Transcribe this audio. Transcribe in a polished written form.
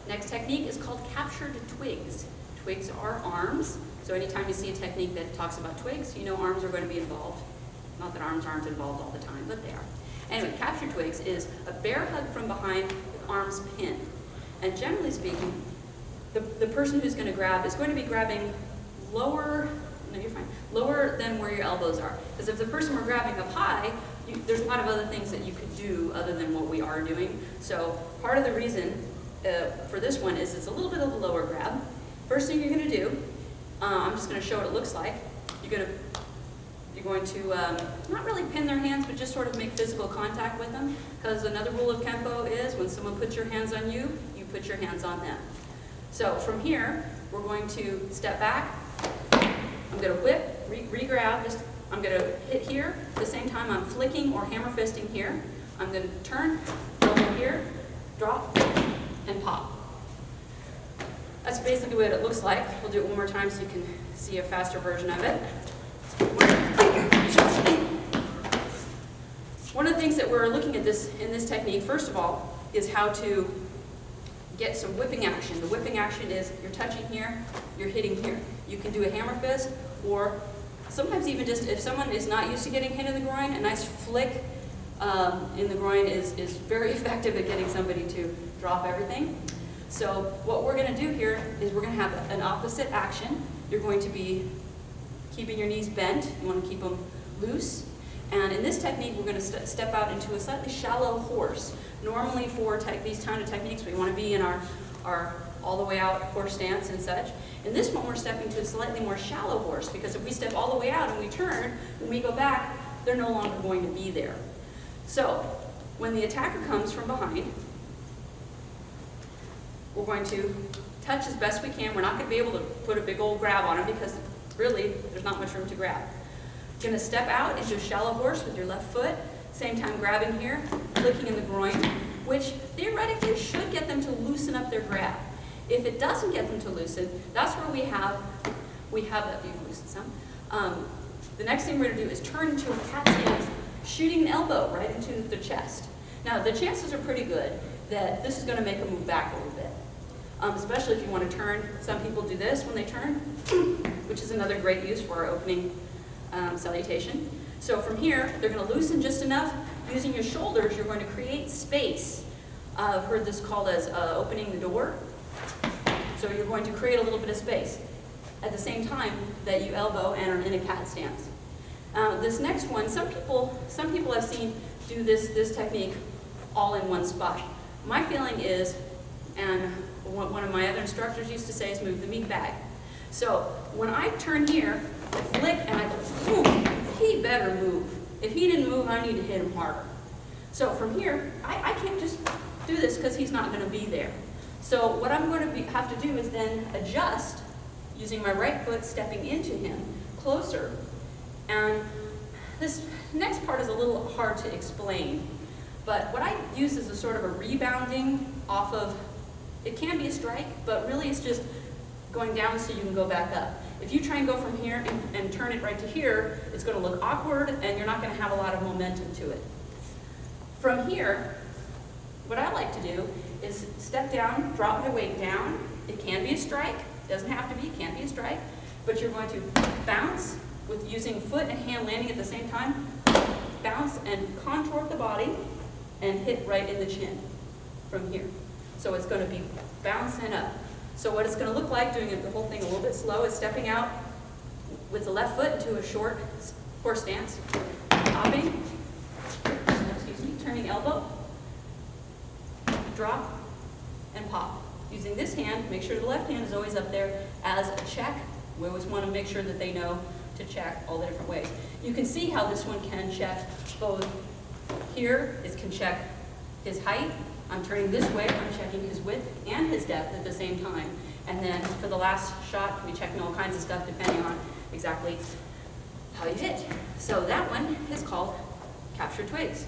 Next technique is called captured twigs. Twigs are arms, so anytime you see a technique that talks about twigs, you know arms are going to be involved. Not that arms aren't involved all the time, but they are. Anyway, captured twigs is a bear hug from behind with arms pinned. And generally speaking, the person who's going to grab is going to be grabbing lower, no, you're fine, lower than where your elbows are. Because if the person were grabbing up high, there's a lot of other things that you could do other than what we are doing. So part of the reason for this one is it's a little bit of a lower grab. First thing you're going to do, I'm just going to show what it looks like. You're going to not really pin their hands, but just sort of make physical contact with them. Because another rule of Kenpo is when someone puts your hands on you, you put your hands on them. So from here, we're going to step back. I'm going to whip, re-grab. I'm going to hit here. At the same time, I'm flicking or hammer fisting here. I'm going to turn, elbow here, drop, and pop. That's basically what it looks like. We'll do it one more time so you can see a faster version of it. One of the things that we're looking at in this technique, first of all, is how to get some whipping action. The whipping action is you're touching here, you're hitting here. You can do a hammer fist, or sometimes even just if someone is not used to getting hit in the groin, a nice flick in the groin is very effective at getting somebody to drop everything. So what we're going to do here is we're going to have an opposite action. You're going to be keeping your knees bent. You want to keep them loose. And in this technique, we're going to step out into a slightly shallow horse. Normally for these kind of techniques, we want to be in our all the way out horse stance and such. In this one, we're stepping to a slightly more shallow horse, because if we step all the way out and we turn, when we go back, they're no longer going to be there. So when the attacker comes from behind, we're going to touch as best we can. We're not going to be able to put a big old grab on him because really there's not much room to grab. You're going to step out into a shallow horse with your left foot, same time grabbing here, flicking in the groin, which theoretically should get them to loosen up their grab. If it doesn't get them to loosen, that's where we have that, you can loosen some. The next thing we're going to do is turn into a cat stance, shooting an elbow right into the chest. Now the chances are pretty good that this is going to make them move back a little bit. Especially if you want to turn. Some people do this when they turn, which is another great use for our opening salutation. So from here, they're going to loosen just enough. Using your shoulders, you're going to create space. I've heard this called as opening the door. So you're going to create a little bit of space at the same time that you elbow and are in a cat stance. This next one, some people I've seen do this technique all in one spot. My feeling is, and one of my other instructors used to say, is move the meat bag. So when I turn here, I flick and I go, boom, he better move. If he didn't move, I need to hit him harder. So from here, I can't just do this because he's not going to be there. So what I'm going to have to do is then adjust using my right foot, stepping into him closer. And this next part is a little hard to explain. But what I use is a sort of a rebounding off of, it can be a strike, but really it's just going down so you can go back up. If you try and go from here and turn it right to here, it's going to look awkward and you're not going to have a lot of momentum to it. From here, what I like to do is step down, drop my weight down. It can be a strike, doesn't have to be, it can't be a strike, but you're going to bounce with using foot and hand landing at the same time, bounce and contour the body and hit right in the chin from here. So it's going to be bounce and up. So what it's going to look like, doing the whole thing a little bit slow, is stepping out with the left foot into a short horse stance, hopping, turning elbow, drop, and pop. Using this hand, make sure the left hand is always up there as a check. We always want to make sure that they know to check all the different ways. You can see how this one can check both. Here, it can check his height. I'm turning this way, I'm checking his width and his depth at the same time. And then for the last shot, we're checking all kinds of stuff depending on exactly how you hit. So that one is called captured twigs.